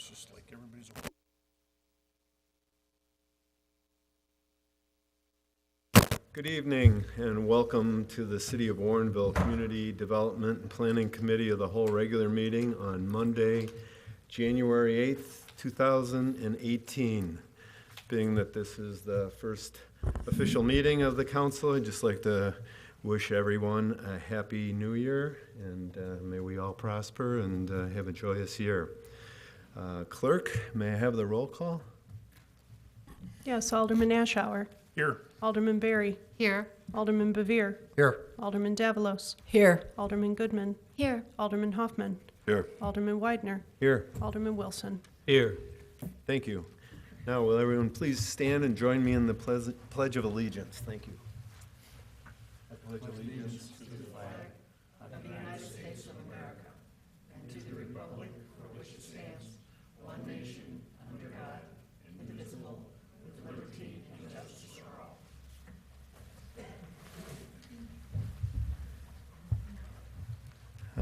It's just like everybody's. Good evening and welcome to the City of Warrenville Community Development and Planning Committee of the Whole regular meeting on Monday, January 8th, 2018. Being that this is the first official meeting of the council, I'd just like to wish everyone a happy new year and may we all prosper and have a joyous year. Clerk, may I have the roll call? Yes, Alderman Ashour. Here. Alderman Berry. Here. Alderman Bevere. Here. Alderman Davalos. Here. Alderman Goodman. Here. Alderman Hoffman. Here. Alderman Widener. Here. Alderman Wilson. Here. Thank you. Now, will everyone please stand and join me in the Pledge of Allegiance? Thank you. I pledge allegiance to the flag of the United States of America and to the republic for which it stands, one nation, under God, indivisible, with liberty and justice for all.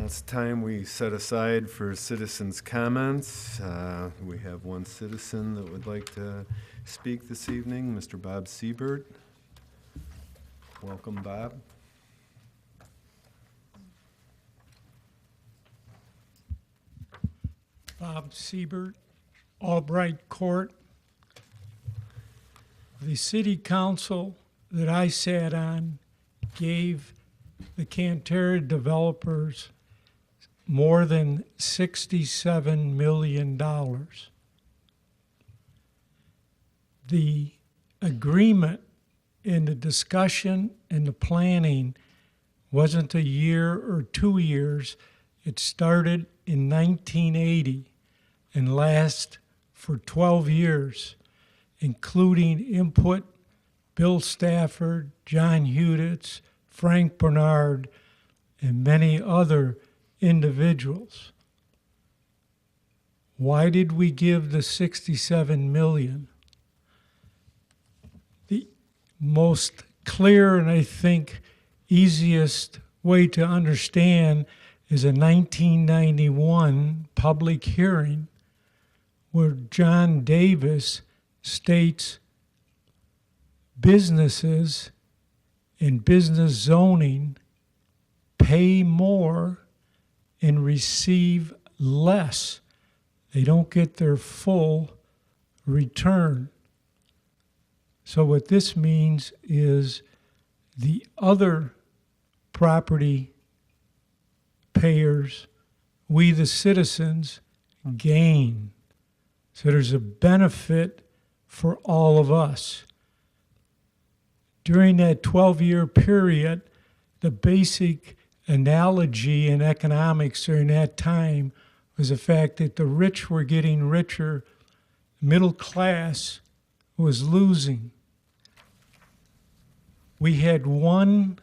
It's time we set aside for citizens' comments. We have one citizen that would like to speak this evening, Mr. Bob Siebert. Welcome, Bob. Bob Siebert, Albright Court. The city council that I sat on gave the Cantera developers more than $67 million. The agreement and the discussion and the planning wasn't a year or 2 years. It started in 1980 and lasted for 12 years, including input Bill Stafford, John Huditz, Frank Bernard, and many other individuals. Why did we give the $67 million? The most clear and I think easiest way to understand is a 1991 public hearing where John Davis states businesses in business zoning pay more and receive less. They don't get their full return. So what this means is the other property payers, we the citizens, gain. So there's a benefit for all of us. During that 12-year period, the basic analogy in economics during that time was the fact that the rich were getting richer, middle class was losing. We had one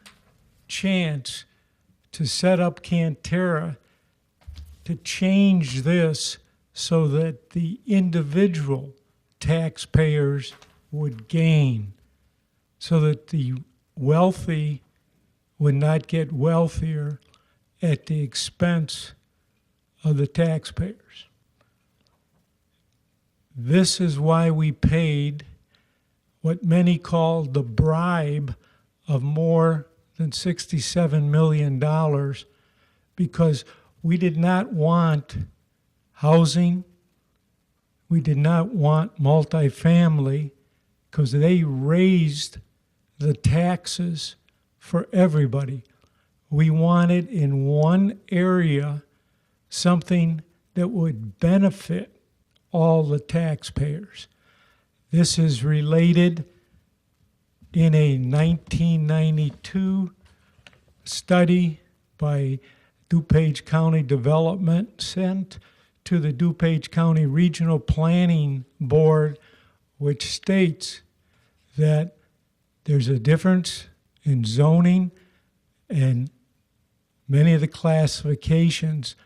chance to set up Cantera to change this so that the individual taxpayers would gain, so that the wealthy would not get wealthier at the expense of the taxpayers. This is why we paid what many call the bribe of more than $67 million, because we did not want housing, we did not want multifamily, because they raised the taxes for everybody. We wanted in one area something that would benefit all the taxpayers. This is related in a 1992 study by DuPage County Development sent to the DuPage County Regional Planning Board, which states that there's a difference in zoning and many of the classifications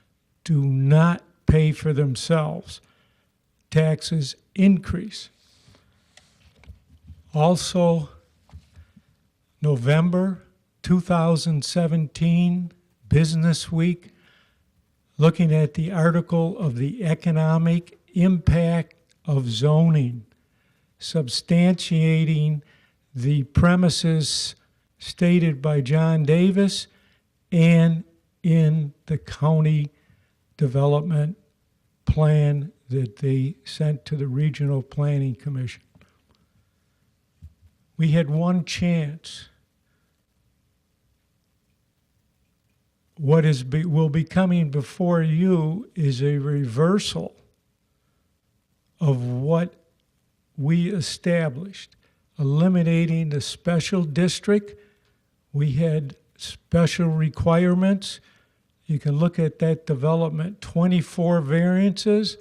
do not pay for themselves. Taxes increase. Also, November 2017, Business Week, looking at the article of the Economic impact of zoning, substantiating the premises stated by John Davis and in the county development plan that they sent to the Regional Planning Commission. We had one chance. What will be coming before you is a reversal of what we established, eliminating the special district. We had special requirements. You can look at that development, 24 variances,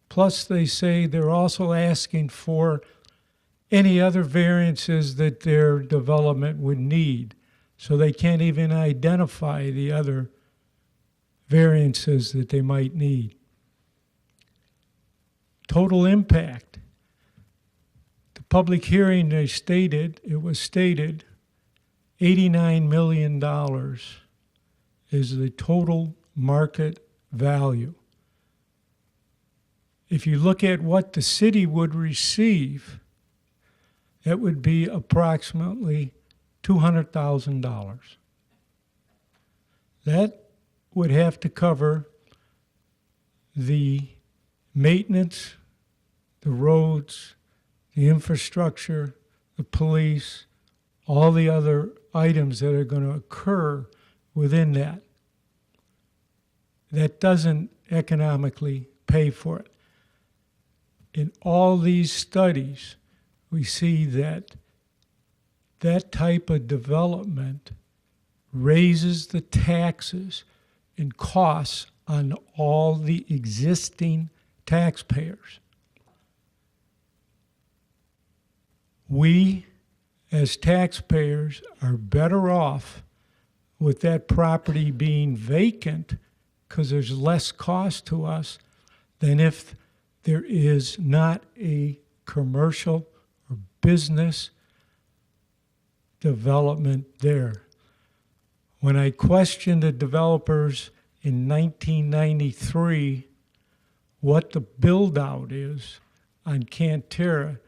plus they say they're also asking for any other variances that their development would need. So they can't even identify the other variances that they might need. Total impact. The public hearing, it was stated $89 million is the total market value. If you look at what the city would receive, that would be approximately $200,000. That would have to cover the maintenance, the roads, the infrastructure, the police, all the other items that are going to occur within that. That doesn't economically pay for it. In all these studies, we see that that type of development raises the taxes and costs on all the existing taxpayers. We, as taxpayers, are better off with that property being vacant because there's less cost to us than if there is not a commercial or business development there. When I questioned the developers in 1993 what the build-out is on Cantera,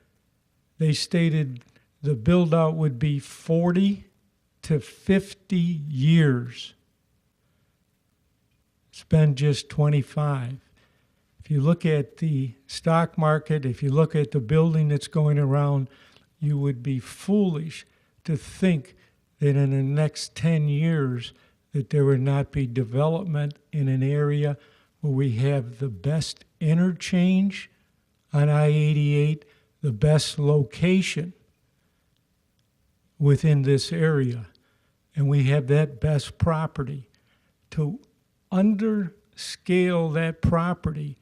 they stated the build-out would be 40 to 50 years. It's been just 25. If you look at the stock market, if you look at the building that's going around, you would be foolish to think that in the next 10 years that there would not be development in an area where we have the best interchange on I-88, the best location within this area, and we have that best property. To underscale that property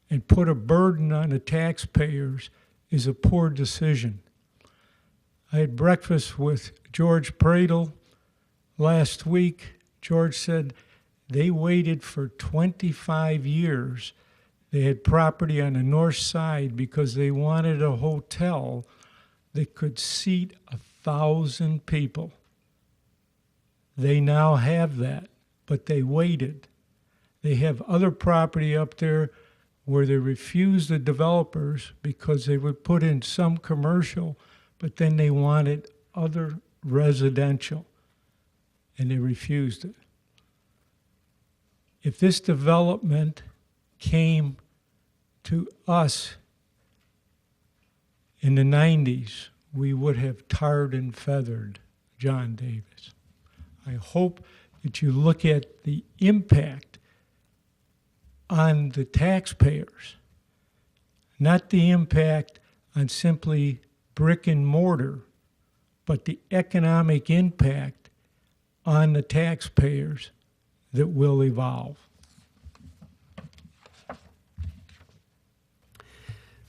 and put a burden on the taxpayers is a poor decision. I had breakfast with George Pradle last week. George said they waited for 25 years. They had property on the north side because they wanted a hotel that could seat 1,000 people. They now have that, but they waited. They have other property up there where they refused the developers because they would put in some commercial, but then they wanted other residential, and they refused it. If this development came to us in the 90s, we would have tarred and feathered John Davis. I hope that you look at the impact on the taxpayers, not the impact on simply brick and mortar, but the economic impact on the taxpayers that will evolve.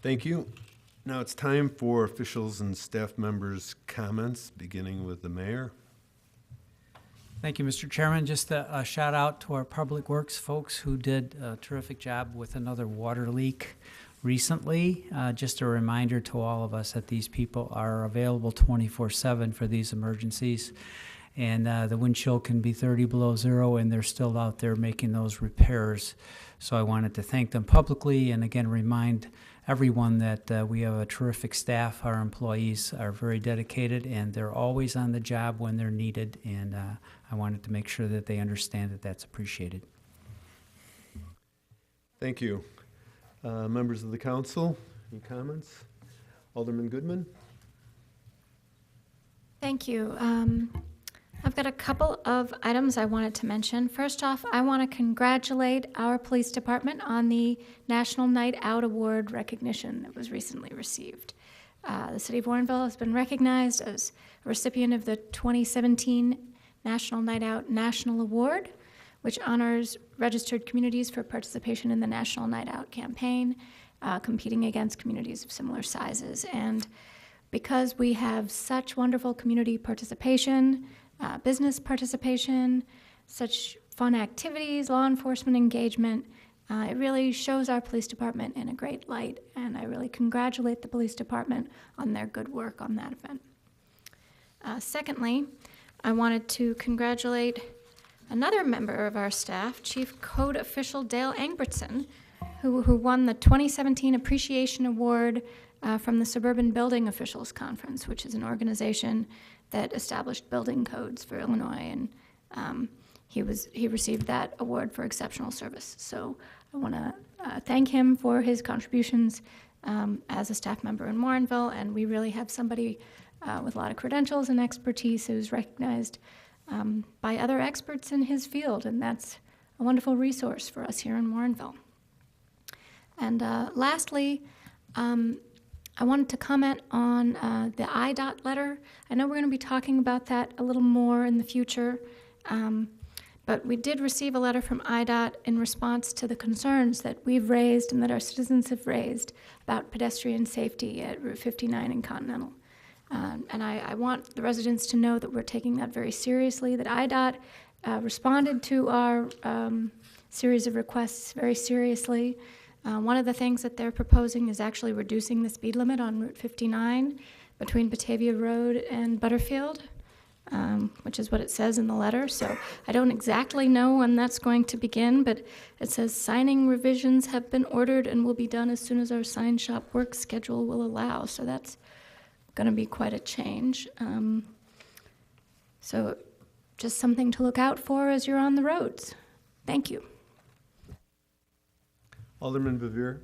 Thank you. Now it's time for officials and staff members' comments, beginning with the mayor. Thank you, Mr. Chairman. Just a shout out to our Public Works folks who did a terrific job with another water leak recently. Just a reminder to all of us that these people are available 24/7 for these emergencies. and the wind chill can be 30 below zero, and they're still out there making those repairs. So I wanted to thank them publicly, and again remind everyone that we have a terrific staff. Our employees are very dedicated, and they're always on the job when they're needed, and I wanted to make sure that they understand that that's appreciated. Thank you. Members of the council, any comments? Alderman Goodman? Thank you. I've got a couple of items I wanted to mention. First off, I want to congratulate our police department on the National Night Out Award recognition that was recently received. The City of Warrenville has been recognized as a recipient of the 2017 National Night Out National Award, which honors registered communities for participation in the National Night Out campaign, competing against communities of similar sizes. And because we have such wonderful community participation, business participation, such fun activities, law enforcement engagement, it really shows our police department in a great light, and I really congratulate the police department on their good work on that event. Secondly, I wanted to congratulate another member of our staff, Chief Code Official Dale Engbertson, who won the 2017 Appreciation Award from the Suburban Building Officials Conference, which is an organization that established building codes for Illinois, and he received that award for exceptional service. So I want to thank him for his contributions as a staff member in Warrenville, and we really have somebody with a lot of credentials and expertise who's recognized by other experts in his field, and that's a wonderful resource for us here in Warrenville. And lastly, I wanted to comment on the IDOT letter. I know we're going to be talking about that a little more in the future, but we did receive a letter from IDOT in response to the concerns that we've raised and that our citizens have raised about pedestrian safety at Route 59 and Continental. And I want the residents to know that we're taking that very seriously, that IDOT responded to our series of requests very seriously. One of the things that they're proposing is actually reducing the speed limit on Route 59 between Batavia Road and Butterfield, which is what it says in the letter. So I don't exactly know when that's going to begin, but it says signing revisions have been ordered and will be done as soon as our sign shop work schedule will allow. So that's going to be quite a change. So just something to look out for as you're on the roads. Thank you. Alderman Bevere?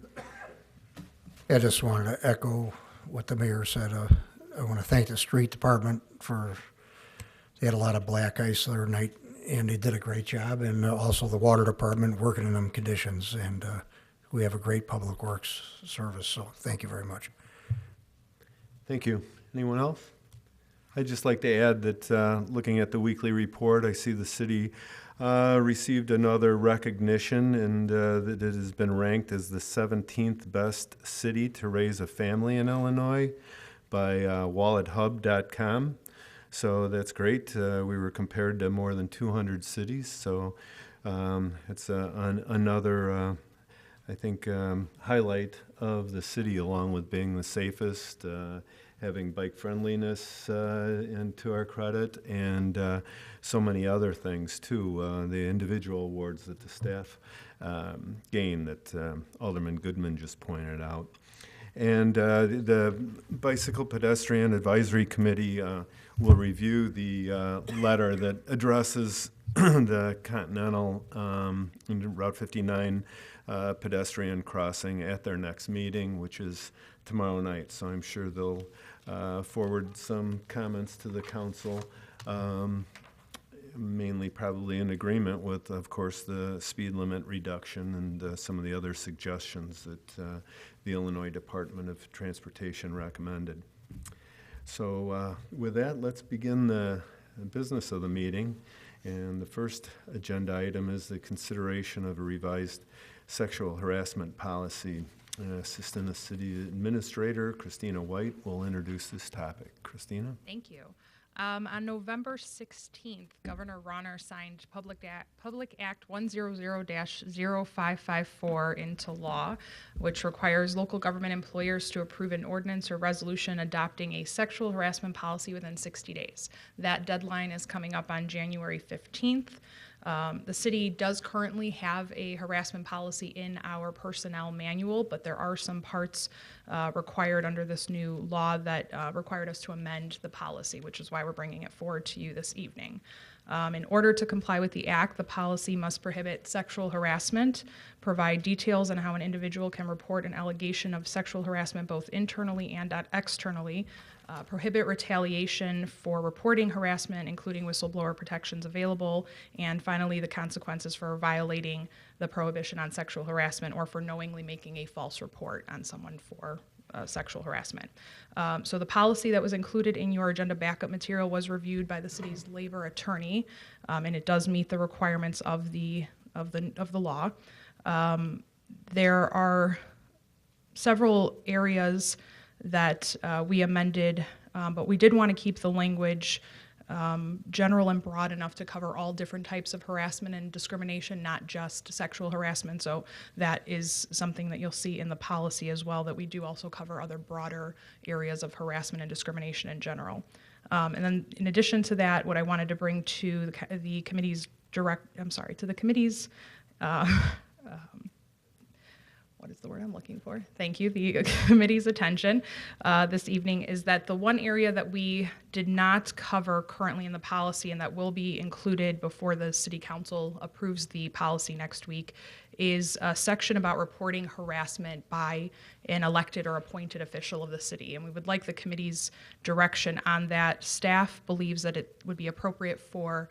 I just wanted to echo what the mayor said. I want to thank the street department they had a lot of black ice the other night, and they did a great job, and also the water department working in them conditions, and we have a great public works service, so thank you very much. Thank you. Anyone else? I'd just like to add that looking at the weekly report, I see the city received another recognition, and that it has been ranked as the 17th best city to raise a family in Illinois by WalletHub.com. So that's great. We were compared to more than 200 cities, so it's another, I think, highlight of the city, along with being the safest, having bike friendliness and to our credit, and so many other things too. The individual awards that the staff gain that Alderman Goodman just pointed out. And the Bicycle Pedestrian Advisory Committee will review the letter that addresses the Continental Route 59 pedestrian crossing at their next meeting, which is tomorrow night. So I'm sure they'll forward some comments to the council, mainly probably in agreement with, of course, the speed limit reduction and some of the other suggestions that the Illinois Department of Transportation recommended. So with that, let's begin the business of the meeting. And the first agenda item is the consideration of a revised sexual harassment policy. Assistant City Administrator Christina White will introduce this topic. Christina? Thank you. On November 16th, Governor Rauner signed Public Act 100-0554 into law, which requires local government employers to approve an ordinance or resolution adopting a sexual harassment policy within 60 days. That deadline is coming up on January 15th. The city does currently have a harassment policy in our personnel manual, but there are some parts required under this new law that required us to amend the policy, which is why we're bringing it forward to you this evening. In order to comply with the act, the policy must prohibit sexual harassment, provide details on how an individual can report an allegation of sexual harassment both internally and externally, prohibit retaliation for reporting harassment, including whistleblower protections available, and finally, the consequences for violating the prohibition on sexual harassment or for knowingly making a false report on someone for sexual harassment. So the policy that was included in your agenda backup material was reviewed by the city's labor attorney, and it does meet the requirements of the law. There are several areas that we amended, but we did want to keep the language general and broad enough to cover all different types of harassment and discrimination, not just sexual harassment. So that is something that you'll see in the policy as well, that we do also cover other broader areas of harassment and discrimination in general. And then in addition to that, what I wanted to bring to the committee's what is the word I'm looking for? Thank you, the committee's attention this evening is that the one area that we did not cover currently in the policy and that will be included before the city council approves the policy next week is a section about reporting harassment by an elected or appointed official of the city. And we would like the committee's direction on that. Staff believes that it would be appropriate for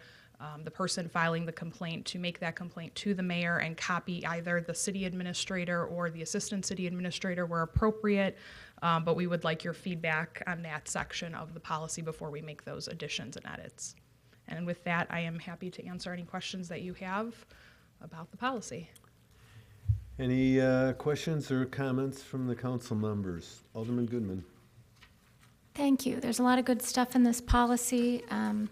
the person filing the complaint to make that complaint to the mayor and copy either the city administrator or the assistant city administrator where appropriate, but we would like your feedback on that section of the policy before we make those additions and edits. And with that, I am happy to answer any questions that you have about the policy. Any questions or comments from the council members? Alderman Goodman. Thank you. There's a lot of good stuff in this policy,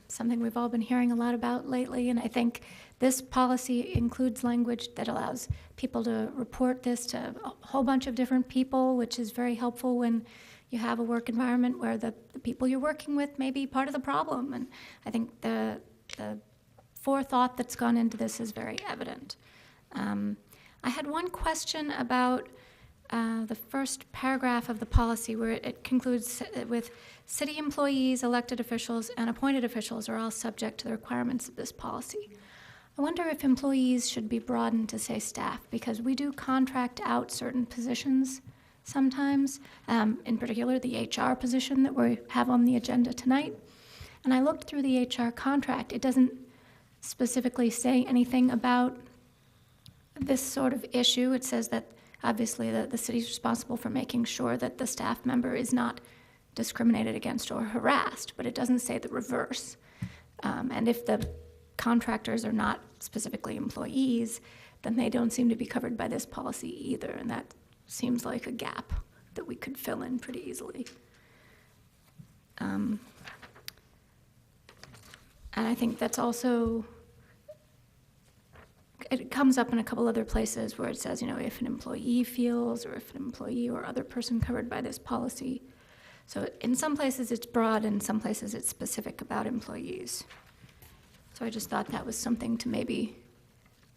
something we've all been hearing a lot about lately, and I think this policy includes language that allows people to report this to a whole bunch of different people, which is very helpful when you have a work environment where the people you're working with may be part of the problem. And I think the forethought that's gone into this is very evident. I had one question about the first paragraph of the policy where it concludes with city employees, elected officials, and appointed officials are all subject to the requirements of this policy. I wonder if employees should be broadened to say staff, because we do contract out certain positions sometimes, in particular the HR position that we have on the agenda tonight. And I looked through the HR contract. It doesn't specifically say anything about this sort of issue. It says that obviously the city's responsible for making sure that the staff member is not discriminated against or harassed, but it doesn't say the reverse. And if the contractors are not specifically employees, then they don't seem to be covered by this policy either, and that seems like a gap that we could fill in pretty easily. And I think that's also, it comes up in a couple other places where it says, you know, if an employee feels, or if an employee or other person covered by this policy. So in some places it's broad, and in some places it's specific about employees. So I just thought that was something to maybe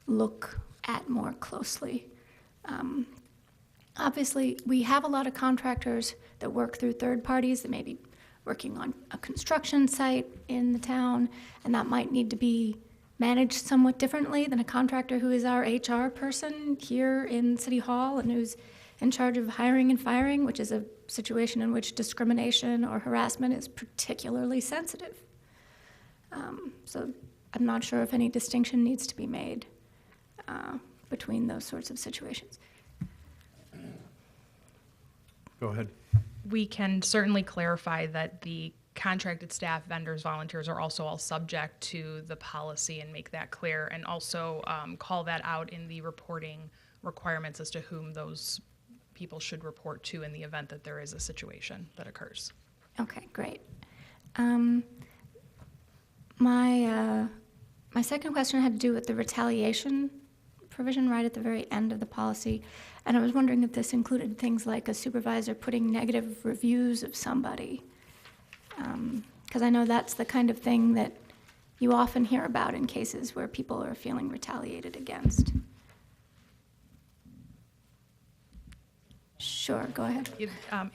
look at more closely. Obviously, we have a lot of contractors that work through third parties that may be working on a construction site in the town, and that might need to be managed somewhat differently than a contractor who is our HR person here in City Hall and who's in charge of hiring and firing, which is a situation in which discrimination or harassment is particularly sensitive. So I'm not sure if any distinction needs to be made between those sorts of situations. Go ahead. We can certainly clarify that the contracted staff, vendors, volunteers are also all subject to the policy and make that clear, and also call that out in the reporting requirements as to whom those people should report to in the event that there is a situation that occurs. Okay, great. My second question had to do with the retaliation provision right at the very end of the policy, and I was wondering if this included things like a supervisor putting negative reviews of somebody, because I know that's the kind of thing that you often hear about in cases where people are feeling retaliated against. Sure, go ahead.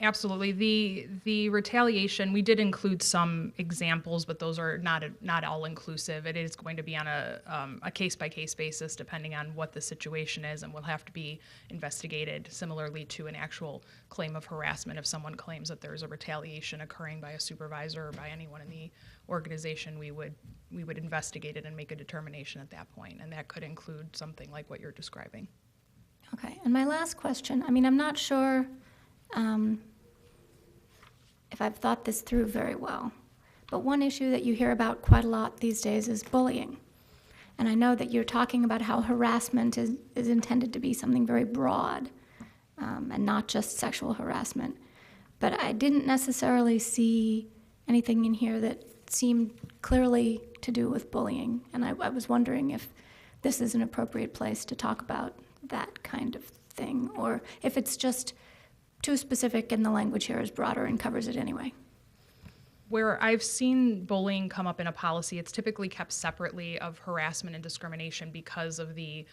Absolutely. The retaliation, we did include some examples, but those are not all inclusive. It is going to be on a case-by-case basis, depending on what the situation is, and will have to be investigated similarly to an actual claim of harassment. If someone claims that there's a retaliation occurring by a supervisor or by anyone in the organization, we would investigate it and make a determination at that point, and that could include something like what you're describing. Okay, and my last question, I mean, I'm not sure if I've thought this through very well, but one issue that you hear about quite a lot these days is bullying. And I know that you're talking about how harassment is intended to be something very broad and not just sexual harassment. But I didn't necessarily see anything in here that seemed clearly to do with bullying. And I was wondering if this is an appropriate place to talk about that kind of thing, or if it's just too specific and the language here is broader and covers it anyway. Where I've seen bullying come up in a policy, it's typically kept separately of harassment and discrimination because of the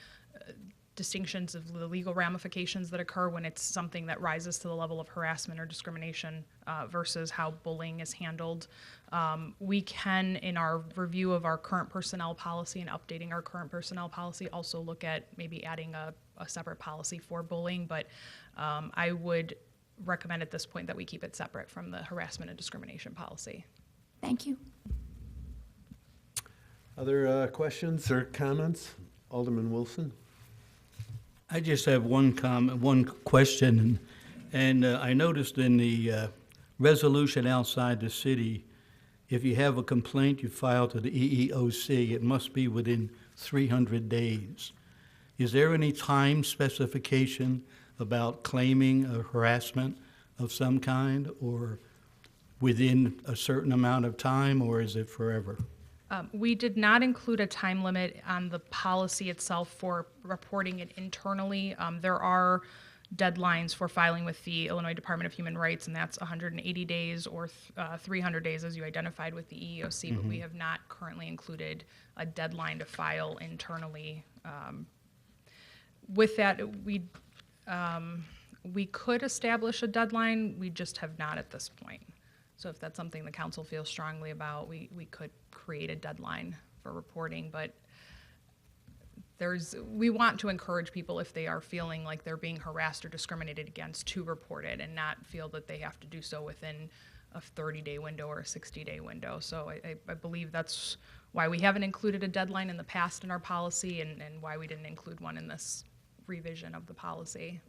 distinctions of the legal ramifications that occur when it's something that rises to the level of harassment or discrimination versus how bullying is handled. We can, in our review of our current personnel policy and updating our current personnel policy, also look at maybe adding a separate policy for bullying, but I would recommend at this point that we keep it separate from the harassment and discrimination policy. Thank you. Other questions or comments? Alderman Wilson? I just have one comment, one question, and I noticed in the resolution outside the city, if you have a complaint, you file to the EEOC, it must be within 300 days. Is there any time specification about claiming a harassment of some kind, or within a certain amount of time, or is it forever? We did not include a time limit on the policy itself for reporting it internally. There are deadlines for filing with the Illinois Department of Human Rights, and that's 180 days or 300 days as you identified with the EEOC, but we have not currently included a deadline to file internally. With that, we could establish a deadline, we just have not at this point. So if that's something the council feels strongly about, we could create a deadline for reporting, but we want to encourage people, if they are feeling like they're being harassed or discriminated against, to report it and not feel that they have to do so within a 30-day window or a 60-day window. So I believe that's why we haven't included a deadline in the past in our policy, and why we didn't include one in this revision of the policy.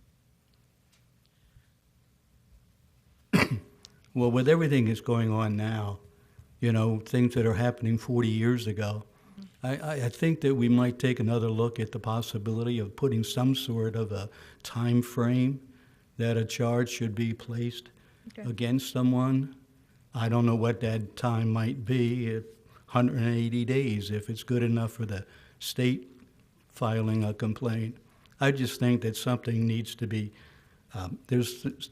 Well, with everything that's going on now, you know, things that are happening 40 years ago, I think that we might take another look at the possibility of putting some sort of a time frame that a charge should be placed against someone. I don't know what that time might be, 180 days, if it's good enough for the state filing a complaint. I just think that something needs to be, there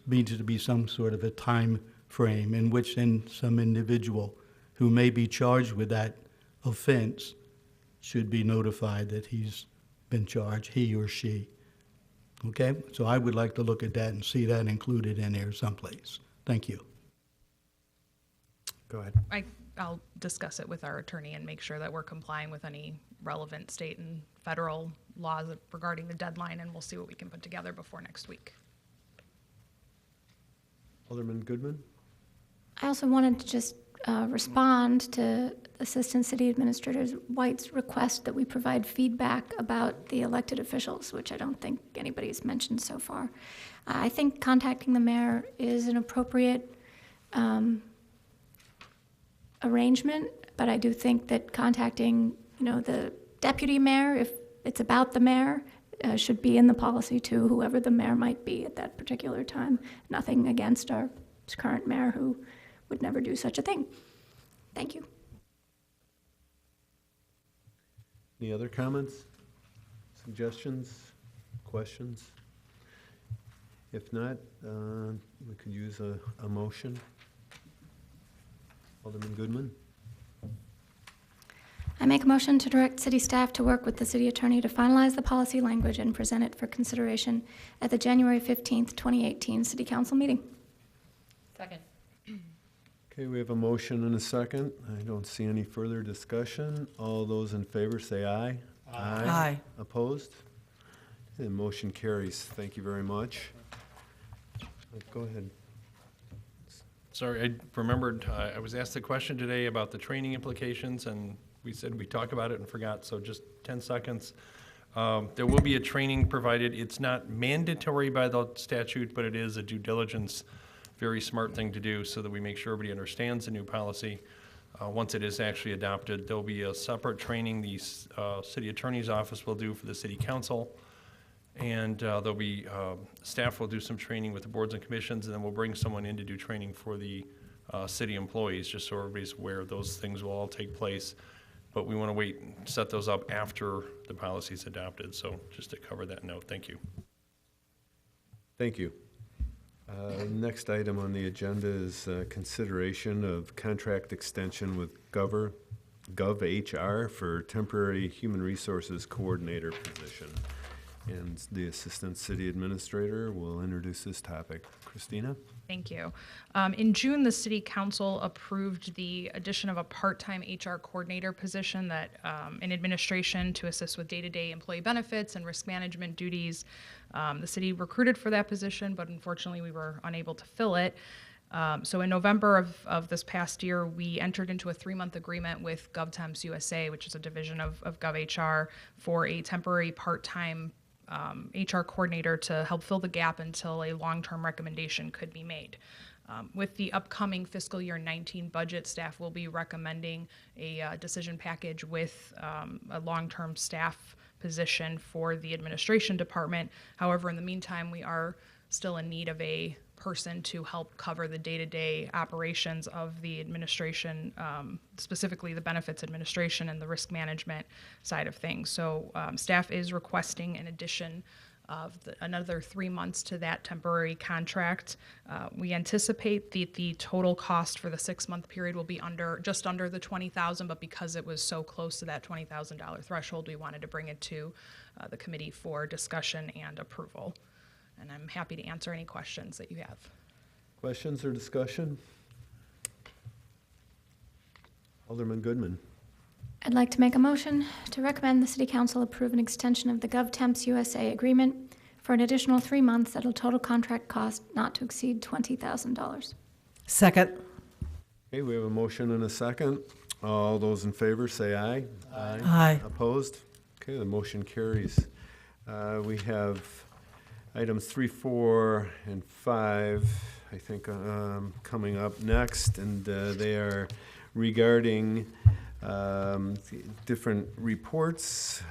needs to be some sort of a time frame in which then some individual who may be charged with that offense should be notified that he's been charged, he or she. Okay? So I would like to look at that and see that included in there someplace. Thank you. Go ahead. I'll discuss it with our attorney and make sure that we're complying with any relevant state and federal laws regarding the deadline, and we'll see what we can put together before next week. Alderman Goodman? I also wanted to just respond to Assistant City Administrator White's request that we provide feedback about the elected officials, which I don't think anybody's mentioned so far. I think contacting the mayor is an appropriate arrangement, but I do think that contacting, the deputy mayor, if it's about the mayor, should be in the policy too, whoever the mayor might be at that particular time. Nothing against our current mayor, who would never do such a thing. Thank you. Any other comments, suggestions, questions? If not, we could use a motion. Alderman Goodman? I make a motion to direct city staff to work with the city attorney to finalize the policy language and present it for consideration at the January 15th, 2018 city council meeting. Second. Okay, we have a motion and a second. I don't see any further discussion. All those in favor say aye. Aye. Opposed? The motion carries. Thank you very much. Go ahead. Sorry, I remembered, I was asked a question today about the training implications, and we said we'd talk about it and forgot, so just 10 seconds. There will be a training provided. It's not mandatory by the statute, but it is a due diligence, very smart thing to do so that we make sure everybody understands the new policy. Once it is actually adopted, there'll be a separate training the city attorney's office will do for the city council. And there'll be, staff will do some training with the boards and commissions, and then we'll bring someone in to do training for the city employees, just so everybody's aware those things will all take place. But we want to wait and set those up after the policy is adopted. So just to cover that note, thank you. Thank you. Next item on the agenda is consideration of contract extension with GovHR for temporary human resources coordinator position. And the Assistant City Administrator will introduce this topic. Christina? Thank you. In June, the City Council approved the addition of a part-time HR coordinator position that in administration to assist with day-to-day employee benefits and risk management duties. The city recruited for that position, but unfortunately we were unable to fill it. So in November of this past year, we entered into a 3-month agreement with GovTemps USA, which is a division of GovHR, for a temporary part-time HR coordinator to help fill the gap until a long-term recommendation could be made. With the upcoming fiscal year 19 budget, staff will be recommending a decision package with a long-term staff position for the administration department. However, in the meantime, we are still in need of a person to help cover the day-to-day operations of the administration, specifically the benefits administration and the risk management side of things. So staff is requesting an addition of another 3 months to that temporary contract. We anticipate that the total cost for the 6-month period will be just under the $20,000, but because it was so close to that $20,000 threshold, we wanted to bring it to the committee for discussion and approval. And I'm happy to answer any questions that you have. Questions or discussion? Alderman Goodman. I'd like to make a motion to recommend the city council approve an extension of the GovTemps USA agreement for an additional 3 months at a total contract cost not to exceed $20,000. Second. Okay, we have a motion and a second. All those in favor say aye. Aye. Opposed? Okay, the motion carries. We have items 3, 4, and 5, I think, coming up next, and they are regarding different reports.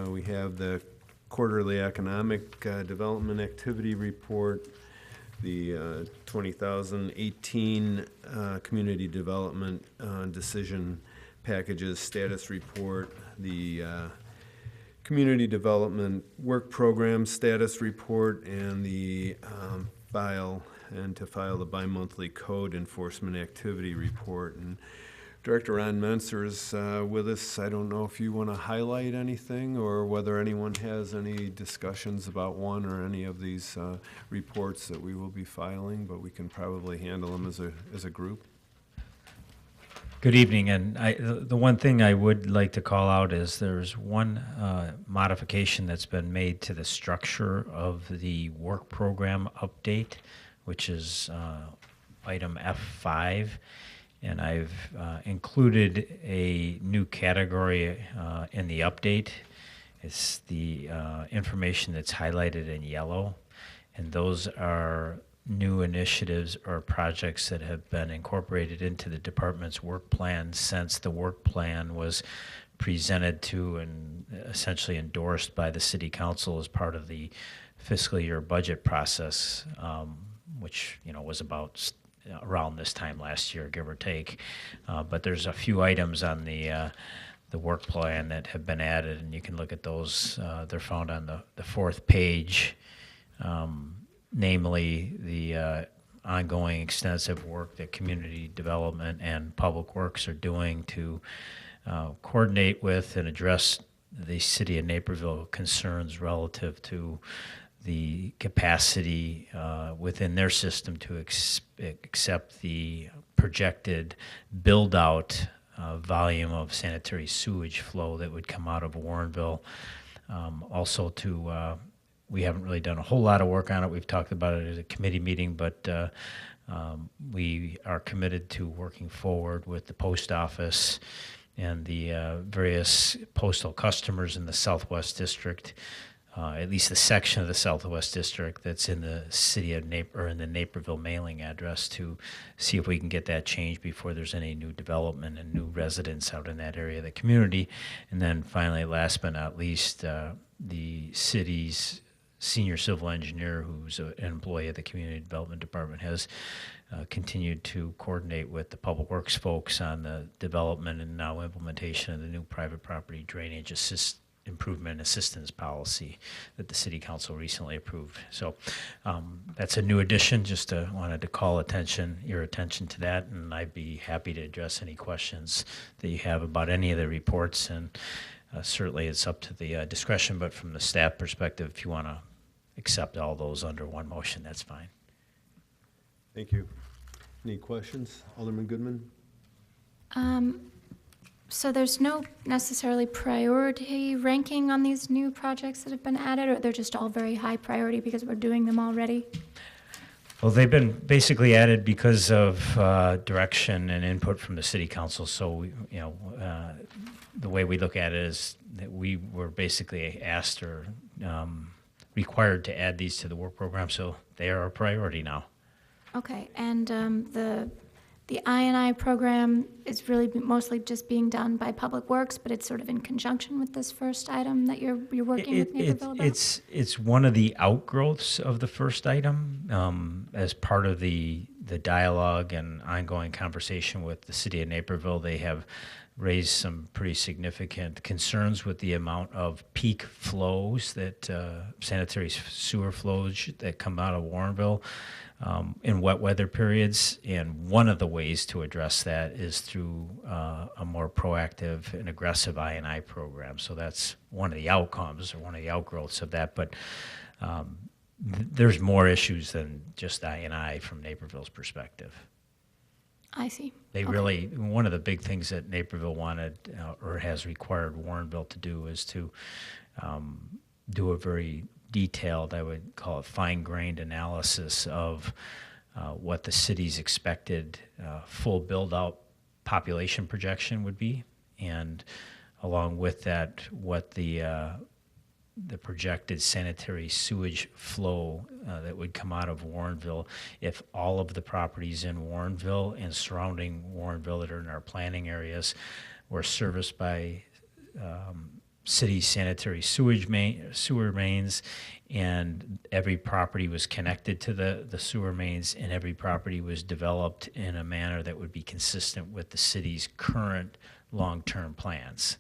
We have the quarterly economic development activity report, the 2018 community development decision packages status report, the community development work program status report, and the file the bi-monthly code enforcement activity report. And Director Ron Menser is with us. I don't know if you want to highlight anything or whether anyone has any discussions about one or any of these reports that we will be filing, but we can probably handle them as a group. Good evening, and the one thing I would like to call out is there's one modification that's been made to the structure of the work program update, which is item F5, and I've included a new category in the update. It's the information that's highlighted in yellow, and those are new initiatives or projects that have been incorporated into the department's work plan since the work plan was presented to and essentially endorsed by the city council as part of the fiscal year budget process, which was about around this time last year, give or take. But there's a few items on the the work plan that have been added, and you can look at those. They're found on the fourth page, namely the ongoing extensive work that community development and public works are doing to coordinate with and address the city of Naperville concerns relative to the capacity within their system to accept the projected build-out volume of sanitary sewage flow that would come out of Warrenville. Also to, we haven't really done a whole lot of work on it. We've talked about it at a committee meeting, but we are committed to working forward with the post office and the various postal customers in the Southwest District, at least the section of the Southwest District that's in the city of in the Naperville mailing address, to see if we can get that changed before there's any new development and new residents out in that area of the community. And then finally, last but not least, the city's senior civil engineer, who's an employee of the Community Development Department, has continued to coordinate with the Public Works folks on the development and now implementation of the new private property drainage improvement assistance policy that the City Council recently approved. So that's a new addition. Just wanted to call your attention to that, and I'd be happy to address any questions that you have about any of the reports. And certainly it's up to the discretion, but from the staff perspective, if you want to accept all those under one motion, that's fine. Thank you. Any questions? Alderman Goodman? So there's no necessarily priority ranking on these new projects that have been added, or they're just all very high priority because we're doing them already? Well, they've been basically added because of direction and input from the City Council. So, the way we look at it is that we were basically asked or required to add these to the work program, so they are a priority now. Okay, and the I&I program is really mostly just being done by Public Works, but it's sort of in conjunction with this first item that you're working with Naperville about? It's one of the outgrowths of the first item. As part of the dialogue and ongoing conversation with the city of Naperville, they have raised some pretty significant concerns with the amount of peak flows that sanitary sewer flows that come out of Warrenville in wet weather periods. And one of the ways to address that is through a more proactive and aggressive I&I program. So that's one of the outcomes or one of the outgrowths of that. But there's more issues than just I&I from Naperville's perspective. I see. They really, one of the big things that Naperville wanted or has required Warrenville to do is to do a very detailed, I would call it fine-grained analysis of what the city's expected full build-out population projection would be, and along with that, what the projected sanitary sewage flow that would come out of Warrenville if all of the properties in Warrenville and surrounding Warrenville that are in our planning areas were serviced by city sanitary sewer mains, and every property was connected to the sewer mains, and every property was developed in a manner that would be consistent with the city's current long-term plans.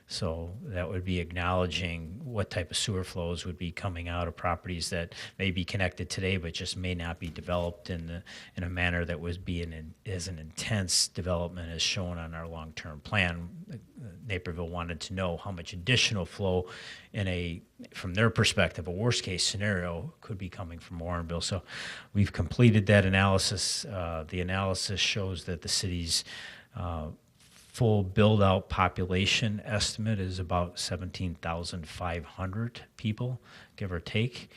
So that would be acknowledging what type of sewer flows would be coming out of properties that may be connected today, but just may not be developed in a manner that would be as an intense development as shown on our long-term plan. Naperville wanted to know how much additional flow from their perspective, a worst-case scenario could be coming from Warrenville. So we've completed that analysis. The analysis shows that the city's full build-out population estimate is about 17,500 people, give or take.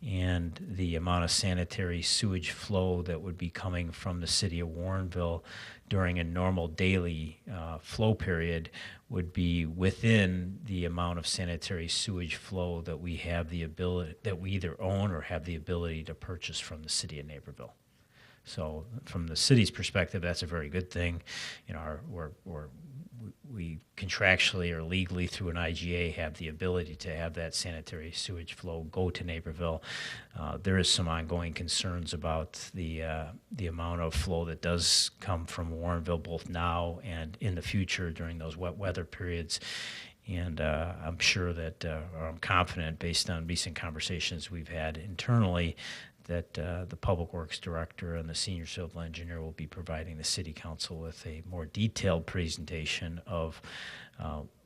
And the amount of sanitary sewage flow that would be coming from the city of Warrenville during a normal daily flow period would be within the amount of sanitary sewage flow that we have the ability, that we either own or have the ability to purchase from the city of Naperville. So from the city's perspective, that's a very good thing. You know, we contractually or legally through an IGA have the ability to have that sanitary sewage flow go to Naperville. There is some ongoing concerns about the amount of flow that does come from Warrenville, both now and in the future during those wet weather periods. And I'm sure that, or I'm confident, based on recent conversations we've had internally, that the Public Works Director and the Senior Civil Engineer will be providing the City Council with a more detailed presentation of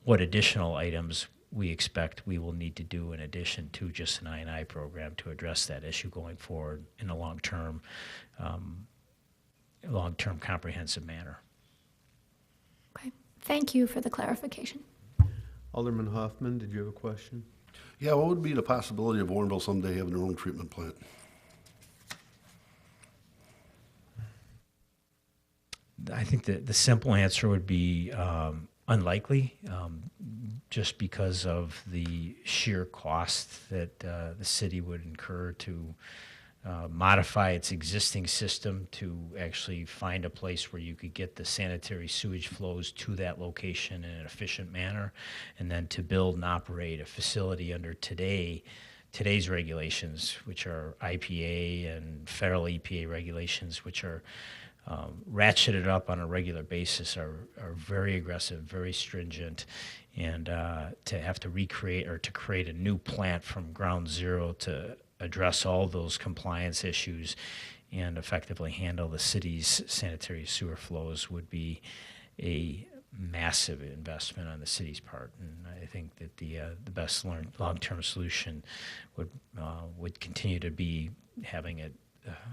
what additional items we expect we will need to do in addition to just an I&I program to address that issue going forward in a long-term comprehensive manner. Okay. Thank you for the clarification. Alderman Hoffman, did you have a question? Yeah, what would be the possibility of Warrenville someday having their own treatment plant? I think that the simple answer would be unlikely, just because of the sheer cost that the city would incur to modify its existing system to actually find a place where you could get the sanitary sewage flows to that location in an efficient manner, and then to build and operate a facility under today's regulations, which are IPA and federal EPA regulations, which are ratcheted up on a regular basis, are very aggressive, very stringent, and to have to recreate or to create a new plant from ground zero to address all those compliance issues and effectively handle the city's sanitary sewer flows would be a massive investment on the city's part. And I think that the best long-term solution would continue to be having it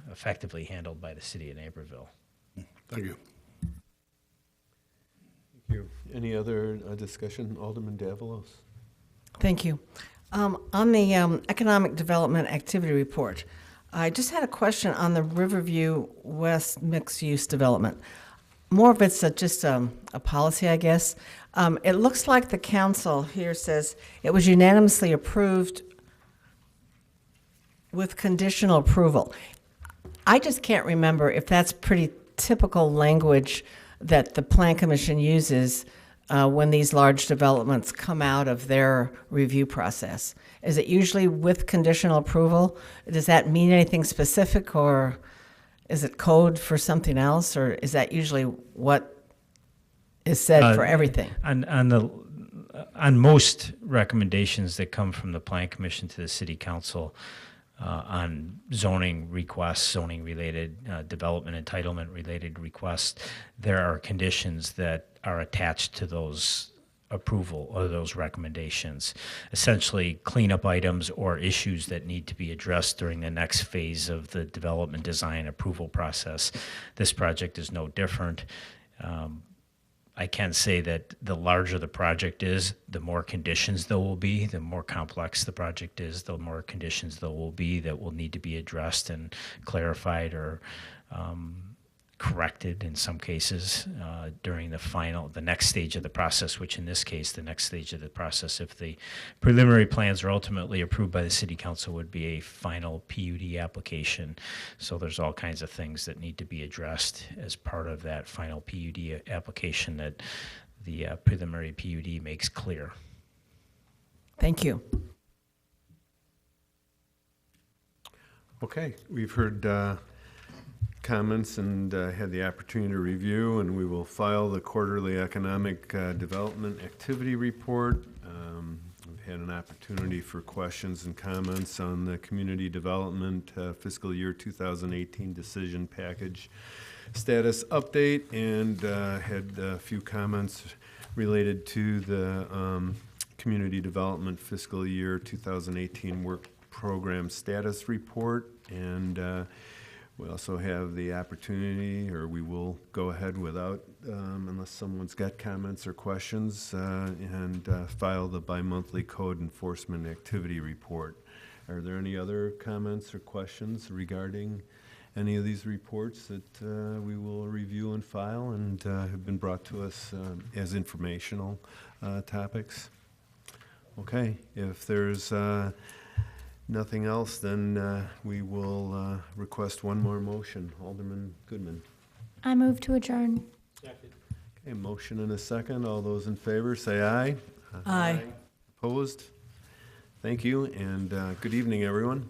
effectively handled by the city of Naperville. Thank you. Thank you. Any other discussion? Alderman Davalos. Thank you. On the Economic Development Activity Report, I just had a question on the Riverview West mixed-use development. More of it's just a policy, I guess. It looks like the council here says it was unanimously approved with conditional approval. I just can't remember if that's pretty typical language that the Plan Commission uses when these large developments come out of their review process. Is it usually with conditional approval? Does that mean anything specific, or is it code for something else, or is that usually what is said for everything? On most recommendations that come from the Plan Commission to the City Council on zoning requests, zoning-related development entitlement-related requests, there are conditions that are attached to those approval or those recommendations, essentially cleanup items or issues that need to be addressed during the next phase of the development design approval process. This project is no different. I can say that the larger the project is, the more conditions there will be. The more complex the project is, the more conditions there will be that will need to be addressed and clarified or corrected in some cases during the next stage of the process, which in this case, the next stage of the process, if the preliminary plans are ultimately approved by the City Council, would be a final PUD application. So there's all kinds of things that need to be addressed as part of that final PUD application that the preliminary PUD makes clear. Thank you. Okay, we've heard comments and had the opportunity to review, and we will file the quarterly economic development activity report. We've had an opportunity for questions and comments on the community development fiscal year 2018 decision package status update, and had a few comments related to the community development fiscal year 2018 work program status report. And we also have the opportunity, or we will go ahead without, unless someone's got comments or questions, and file the bi-monthly code enforcement activity report. Are there any other comments or questions regarding any of these reports that we will review and file and have been brought to us as informational topics? Okay, if there's nothing else, then we will request one more motion. Alderman Goodman. I move to adjourn. Okay, motion and a second. All those in favor, say aye. Aye. Opposed? Thank you, and good evening, everyone.